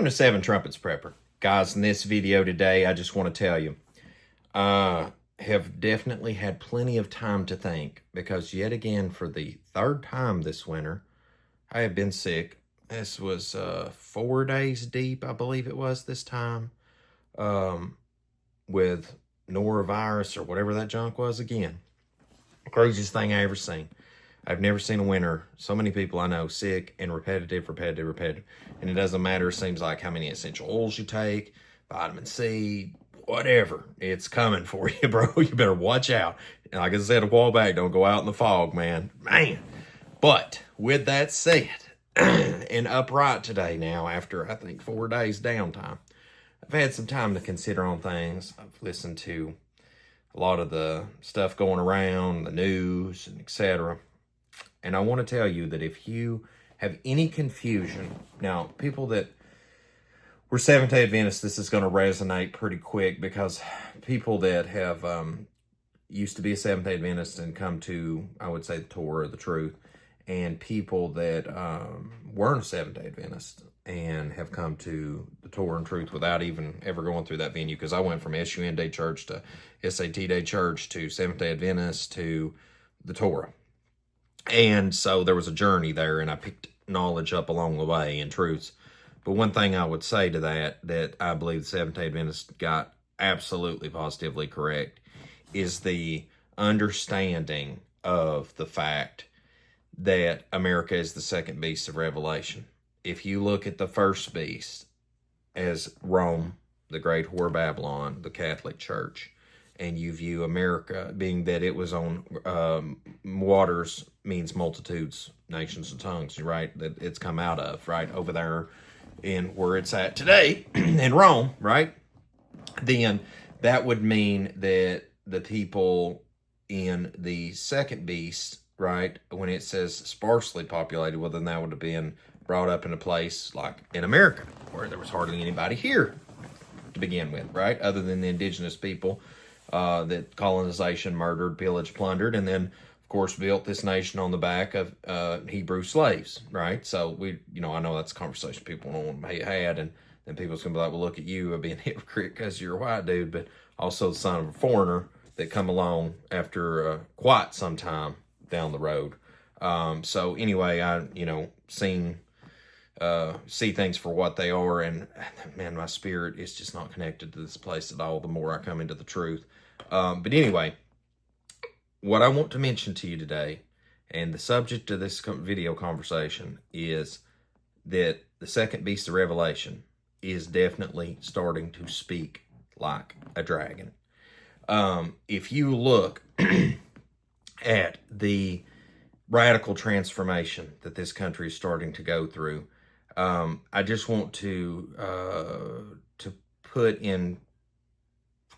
Welcome to Seven Trumpets Prepper. Guys, in this video today, I just want to tell you, I have definitely had plenty of time to think because yet again, for the third time this winter, I have been sick. This was 4 days deep, I believe it was this time, with norovirus or whatever that junk was again. Craziest thing I ever seen. I've never seen a winter, so many people I know sick and repetitive. And it doesn't matter, it seems like how many essential oils you take, vitamin C, whatever. It's coming for you, bro. You better watch out. And like I said a while back, don't go out in the fog, man. But with that said, and upright today now after, I think, 4 days downtime, I've had some time to consider on things. I've listened to a lot of the stuff going around, the news, and etc. And I want to tell you that if you have any confusion, now people that were Seventh-day Adventists, this is going to resonate pretty quick because people that have used to be a Seventh-day Adventist and come to, I would say, the Torah, the truth, and people that weren't a Seventh-day Adventist and have come to the Torah and truth without even ever going through that venue, because I went from SUN Day Church to SAT Day Church to Seventh-day Adventist to the Torah. And so there was a journey there, and I picked knowledge up along the way and truths. But one thing I would say to that I believe the Seventh-day Adventists got absolutely positively correct, is the understanding of the fact that America is the second beast of Revelation. If you look at the first beast as Rome, the great whore Babylon, the Catholic Church, and you view America being that it was on waters, means multitudes, nations, and tongues, right? That it's come out of, right? Over there in where it's at today, in Rome, right? Then that would mean that the people in the second beast, right, when it says sparsely populated, well, then that would have been brought up in a place like in America, where there was hardly anybody here to begin with, right? Other than the indigenous people that colonization murdered, pillaged, plundered, and then, of course, built this nation on the back of Hebrew slaves, right? So we, I know that's a conversation people don't had, and then people's gonna be like, well, look at you being a hypocrite because you're a white dude, but also the son of a foreigner that come along after quite some time down the road. So anyway, I, see things for what they are, and man, my spirit is just not connected to this place at all the more I come into the truth. But anyway, what I want to mention to you today, and the subject of this video conversation, is that the second beast of Revelation is definitely starting to speak like a dragon. If you look at the radical transformation that this country is starting to go through, I just want to put in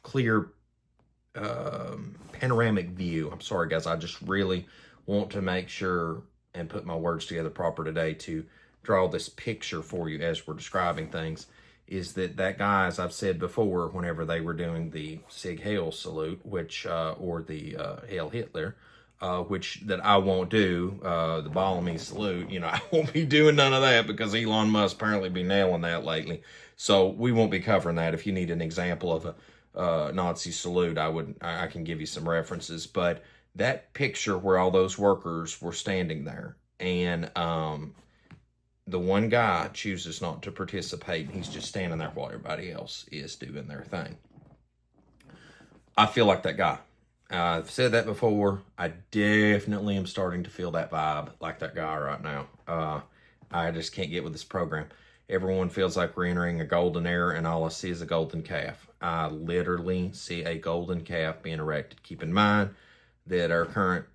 clear panoramic view. I'm sorry, guys. I just really want to make sure and put my words together proper today to draw this picture for you as we're describing things. Is that guy, as I've said before, whenever they were doing the Sig Heil salute, which or the Hail Hitler, which that I won't do, the Ballamy salute, I won't be doing none of that because Elon Musk apparently be nailing that lately. So we won't be covering that. If you need an example of a Nazi salute, I can give you some references. But that picture where all those workers were standing there, and the one guy chooses not to participate, and he's just standing there while everybody else is doing their thing. I feel like that guy. I've said that before. I definitely am starting to feel that vibe like that guy right now. I just can't get with this program. Everyone feels like we're entering a golden era, and all I see is a golden calf. I literally see a golden calf being erected. Keep in mind that our current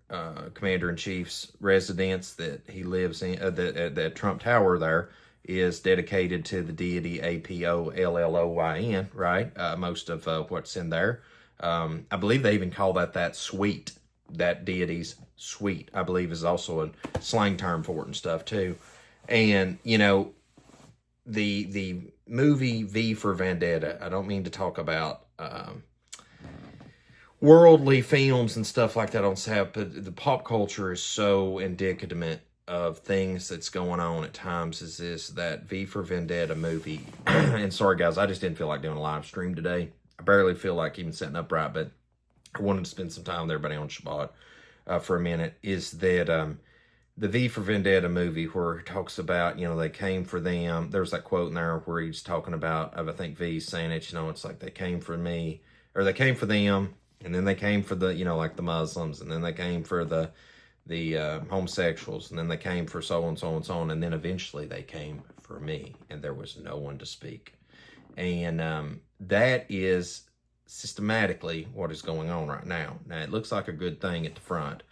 Commander-in-Chief's residence that he lives in, that Trump Tower there, is dedicated to the deity Apolloyn, right? Most of what's in there. I believe they even call that suite, that deity's suite, I believe is also a slang term for it and stuff too. And, the movie V for Vendetta, I don't mean to talk about worldly films and stuff like that on set, but the pop culture is so indicative of things that's going on at times is this, that V for Vendetta movie. And sorry guys, I just didn't feel like doing a live stream today. I barely feel like even sitting upright, but I wanted to spend some time with everybody on Shabbat for a minute. Is that the V for Vendetta movie, where it talks about, you know, they came for them. There's that quote in there where he's talking about, I think V's saying it, you know, it's like they came for me, or they came for them, and then they came for the, you know, like the Muslims, and then they came for the homosexuals, and then they came for so and so and so on, and then eventually they came for me, and there was no one to speak. And that is systematically what is going on right now. Now, it looks like a good thing at the front,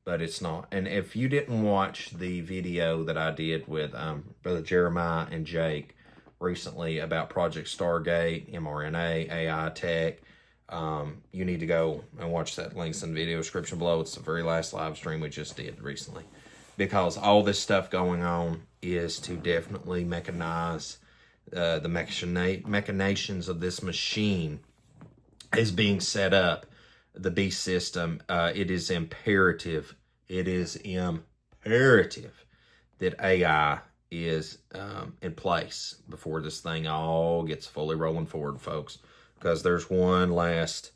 but it's not. And if you didn't watch the video that I did with Brother Jeremiah and Jake recently about Project Stargate, mRNA, AI tech, you need to go and watch that. Links in the video description below. It's the very last live stream we just did recently, because all this stuff going on is to definitely mechanize the machinations of this machine is being set up, the beast system. It is imperative that AI is in place before this thing all gets fully rolling forward, folks, because there's one last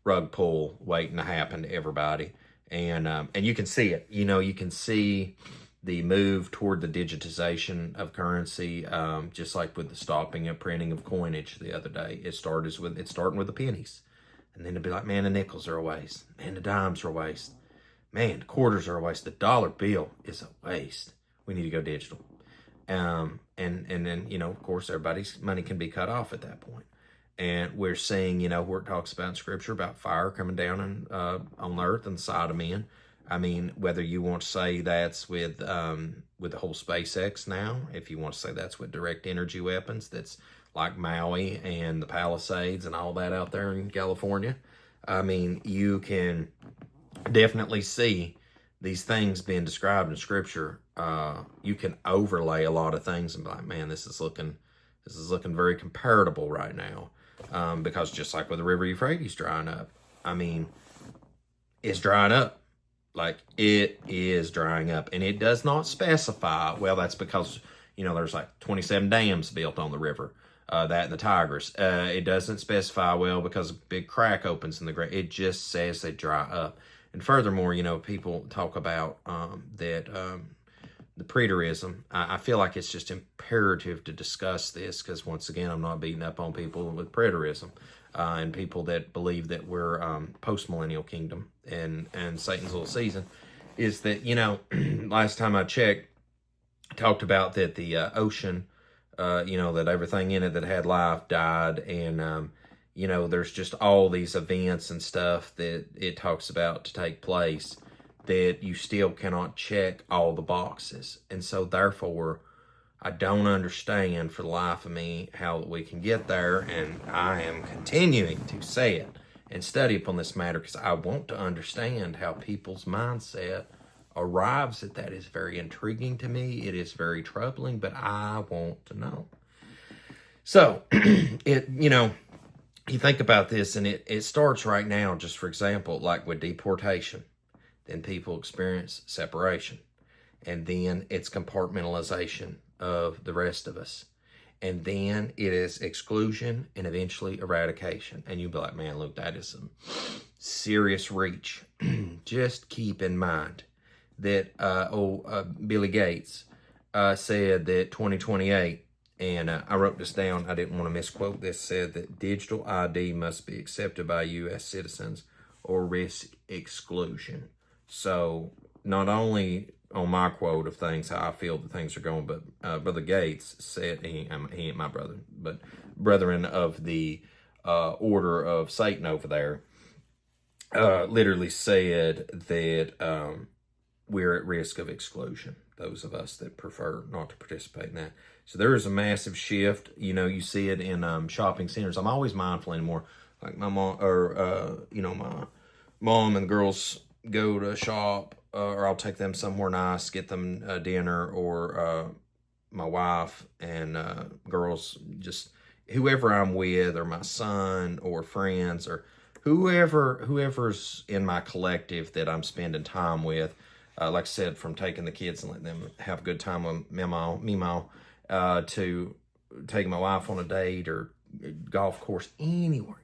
rug pull waiting to happen to everybody. And you can see it. You know, you can see the move toward the digitization of currency, just like with the stopping of printing of coinage the other day. It's starting with the pennies. And then it'd be like, man, the nickels are a waste. Man, the dimes are a waste. Man, the quarters are a waste. The dollar bill is a waste. We need to go digital. And then, you know, of course, everybody's money can be cut off at that point. And we're seeing, you know, where it talks about in Scripture about fire coming down on the earth and the side of men. I mean, whether you want to say that's with the whole SpaceX now, if you want to say that's with direct energy weapons, that's like Maui and the Palisades and all that out there in California. I mean, you can definitely see these things being described in Scripture. You can overlay a lot of things and be like, man, this is looking very comparable right now. Because just like with the River Euphrates drying up, I mean, it's drying up. Like, it is drying up, and it does not specify. Well, that's because, you know, there's like 27 dams built on the river, that and the Tigris. It doesn't specify, well, because a big crack opens in the ground. It just says they dry up. And furthermore, you know, people talk about the preterism. I feel like it's just imperative to discuss this, because once again, I'm not beating up on people with preterism. And people that believe that we're post-millennial kingdom and Satan's little season, is that, you know, last time I checked, talked about that the ocean, you know, that everything in it that had life died, and, you know, there's just all these events and stuff that it talks about to take place that you still cannot check all the boxes. And so therefore, I don't understand for the life of me how we can get there, and I am continuing to say it and study upon this matter because I want to understand how people's mindset arrives at that. Is very intriguing to me. It is very troubling, but I want to know. So, you know, you think about this, and it starts right now, just for example, like with deportation. Then people experience separation, and then it's compartmentalization of the rest of us, and then it is exclusion and eventually eradication. And you'll be like, man, look, that is some serious reach. Just keep in mind that Billy Gates said that 2028, and I wrote this down, I didn't want to misquote this, said that digital ID must be accepted by U.S. citizens or risk exclusion. So not only on my quote of things, how I feel that things are going, but Brother Gates said, he ain't my brother, but brethren of the order of Satan over there, literally said that we're at risk of exclusion, those of us that prefer not to participate in that. So there is a massive shift. You know, you see it in shopping centers. I'm always mindful anymore. Like my mom, or you know, my mom and the girls go to shop, or I'll take them somewhere nice, get them dinner, or my wife and girls, just whoever I'm with, or my son, or friends, or whoever's in my collective that I'm spending time with. like I said, from taking the kids and letting them have a good time with Mimo, to taking my wife on a date or golf course, anywhere.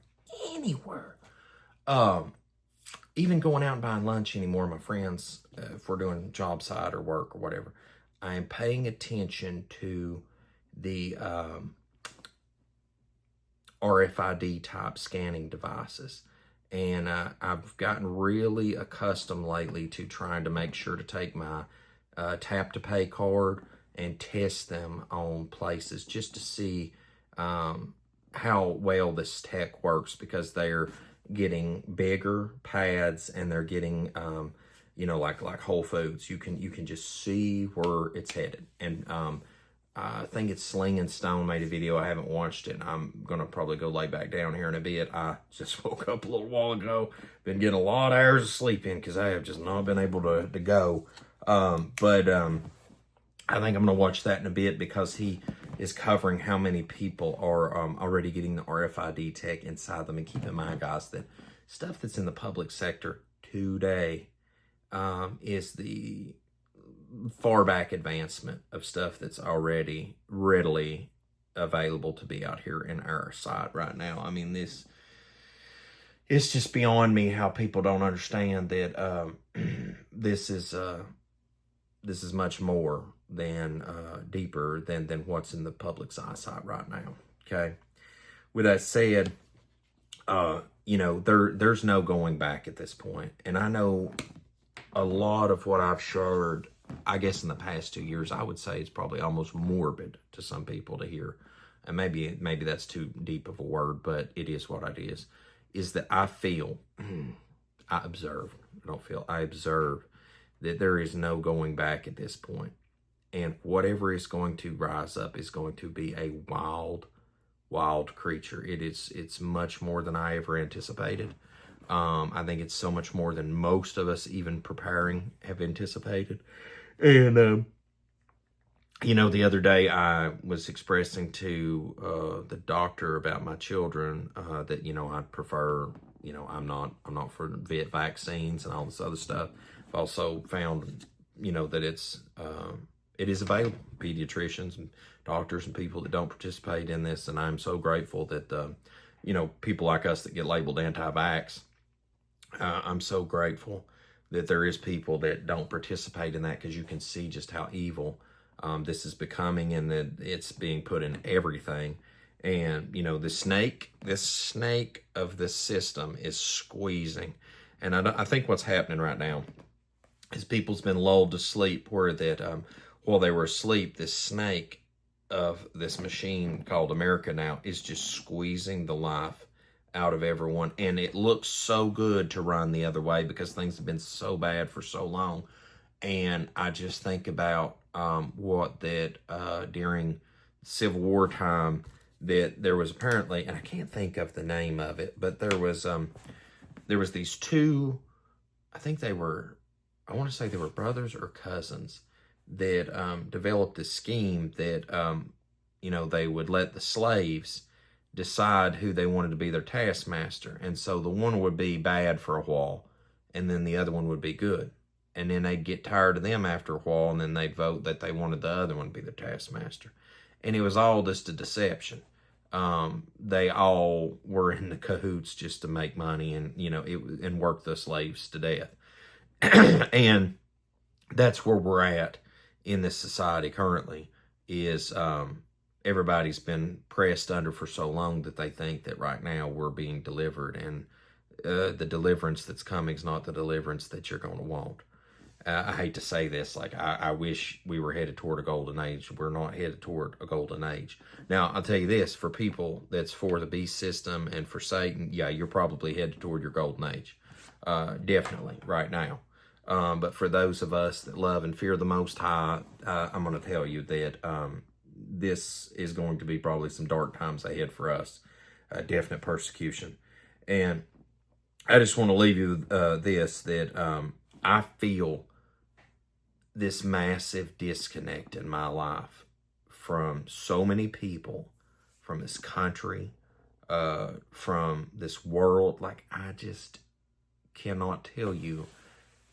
Even going out and buying lunch anymore, my friends, if we're doing job site or work or whatever, I am paying attention to the RFID type scanning devices. And I've gotten really accustomed lately to trying to make sure to take my tap to pay card and test them on places just to see how well this tech works, because they're getting bigger pads and they're getting like Whole Foods. You can just see where it's headed. And I think it's Sling and Stone made a video. I haven't watched it. I'm going to probably go lay back down here in a bit. I just woke up a little while ago. Been getting a lot of hours of sleep in because I have just not been able to go. But I think I'm going to watch that in a bit, because he is covering how many people are already getting the RFID tech inside them. And keep in mind, guys, that stuff that's in the public sector today is the far back advancement of stuff that's already readily available to be out here in our side right now. I mean, it's just beyond me how people don't understand that this is much more than deeper than what's in the public's eyesight right now. Okay. With that said, there's no going back at this point. And I know a lot of what I've shared, I guess in the past 2 years, I would say it's probably almost morbid to some people to hear. And maybe that's too deep of a word, but it is what it is that I feel, I observe that there is no going back at this point. And whatever is going to rise up is going to be a wild creature. It's much more than I ever anticipated. I think it's so much more than most of us even preparing have anticipated. And, the other day I was expressing to the doctor about my children that, I'd prefer, I'm not for vaccines and all this other stuff. I've also found, that it is available. Pediatricians and doctors and people that don't participate in this. And I'm so grateful that, people like us that get labeled anti-vax, I'm so grateful that there is people that don't participate in that, because you can see just how evil this is becoming, and that it's being put in everything. And, this snake of this system is squeezing. And I think what's happening right now is people's been lulled to sleep, where that while they were asleep, this snake of this machine called America now is just squeezing the life out of everyone. And it looks so good to run the other way, because things have been so bad for so long. And I just think about what that during Civil War time, that there was apparently, and I can't think of the name of it, but there was these two, I want to say they were brothers or cousins, that developed this scheme that they would let the slaves decide who they wanted to be their taskmaster. And so the one would be bad for a while, and then the other one would be good. And then they'd get tired of them after a while, and then they'd vote that they wanted the other one to be their taskmaster. And it was all just a deception. They all were in the cahoots just to make money and, and work the slaves to death. And that's where we're at in this society currently, is everybody's been pressed under for so long that they think that right now we're being delivered, and the deliverance that's coming is not the deliverance that you're going to want. I hate to say this, I wish we were headed toward a golden age. We're not headed toward a golden age. Now, I'll tell you this, for people that's for the beast system and for Satan, yeah, you're probably headed toward your golden age. Definitely, right now. But for those of us that love and fear the Most High, I'm going to tell you that this is going to be probably some dark times ahead for us. Definite persecution. And I just want to leave you this, that I feel this massive disconnect in my life from so many people, from this country, from this world. I just cannot tell you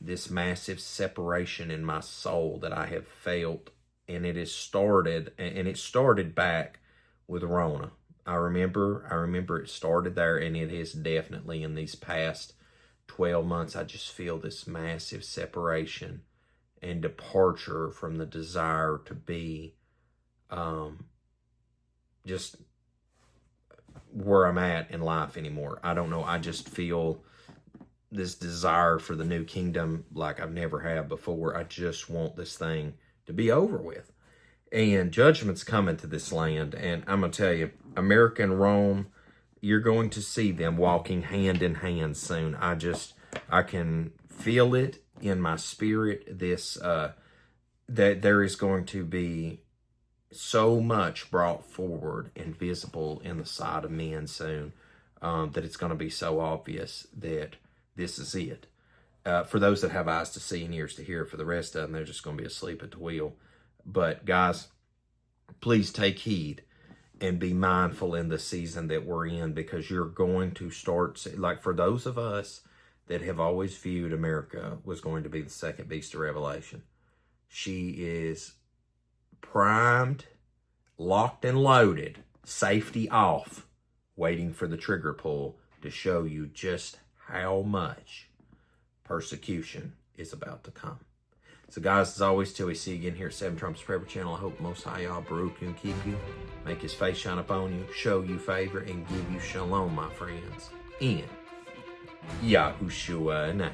this massive separation in my soul that I have felt. And it has started, and it started back with Rona. I remember it started there, and it has definitely in these past 12 months, I just feel this massive separation and departure from the desire to be just where I'm at in life anymore. I don't know. I just feel this desire for the new kingdom like I've never had before. I just want this thing to be over with. And judgment's coming to this land. And I'm going to tell you, America and Rome, you're going to see them walking hand in hand soon. I can feel it in my spirit, this, that there is going to be so much brought forward and visible in the sight of men soon, that it's going to be so obvious that this is it. For those that have eyes to see and ears to hear, for the rest of them, they're just going to be asleep at the wheel. But guys, please take heed and be mindful in the season that we're in, because you're going to start, like for those of us that have always viewed America was going to be the second beast of Revelation, she is primed, locked and loaded, safety off, waiting for the trigger pull to show you just how much persecution is about to come. So guys, as always, till we see you again here at 7 Trump's Prayer Channel, I hope Most High Yah Baruch you and keep you, make his face shine upon you, show you favor, and give you shalom, my friends, in Yahushua name.